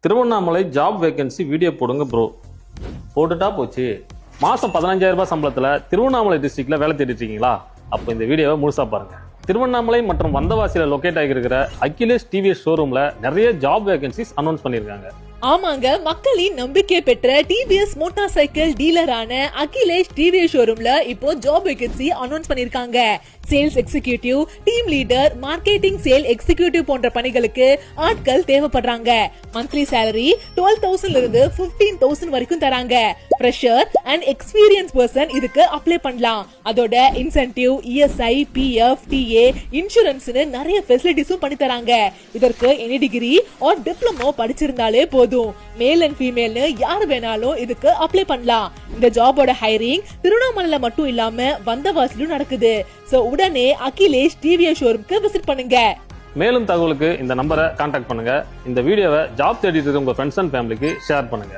Tiruvannamalai job vacancy video போடுங்க bro. போட்டுட்டா போச்சு. மாசம் 15,000 ரூபாய் சம்பளத்துல திருவண்ணாமலை டிஸ்ட்ரிக்ட்ல வேலை தேடிட்டு இருக்கீங்களா? அப்போ இந்த வீடியோவை முழுசா பாருங்க. திருவண்ணாமலை மற்றும் வந்தவாசியில லொகேட் ஆகியிருக்கிற அகிலேஷ் டிவிஎஸ் ஷோரூம்ல நிறைய ஜாப் வேகன்சிஸ் அனௌன்ஸ் பண்ணிருக்காங்க. ஆமாங்க, மக்களின் நம்பிக்கை பெற்ற டிவிஎஸ் மோட்டார் சைக்கிள் டீலரான அகிலேஷ் டிவிஎஸ் ஷோரூம்ல இப்போ ஜாப் வேகன்சி அனௌன்ஸ் பண்ணிருக்காங்க. Sales executive, team leader, marketing sale executive போன்ற பணிகளுக்கு ஆட்கள் தேவைப்படுறாங்க. மந்த்லி salary 12,000 இருந்து 15,000 வரைக்கும் தராங்க. ஃப்ரெஷர் அண்ட் எக்ஸ்பீரியன்ஸ் பர்சன் இதுக்கு அப்ளை பண்ணலாம். அதோட இன்சென்டிவ், இஎஸ்ஐ, பிஎஃப், டிஏ, இன்சூரன்ஸ்னு நிறைய ஃபெசிலிட்டிஸும் பண்ணி தராங்க. இதற்கு எனி டிகிரி ஆர் டிப்ளமோ படிச்சிருந்தாலே போதும். மேல் அண்ட் ஃபீமேல்னு யார் வேணாலும் இதுக்கு அப்ளை பண்ணலாம். இந்த ஜாபோட ஹைரிங் திருவண்ணாமலையில மட்டும் இல்லாம வந்தவாசிலும் நடக்குது. சோ உடனே அகிலேஷ் டிவிஎஸ் ஷோரூம்க்கு விசிட் பண்ணுங்க. மேலும் தகவலுக்கு இந்த நம்பரை கான்டாக்ட் பண்ணுங்க. இந்த வீடியோவை ஜாப் தேடிட்டு இருக்க உங்க ஃப்ரெண்ட்ஸ் அண்ட் ஃபேமிலிக்கு ஷேர் பண்ணுங்க.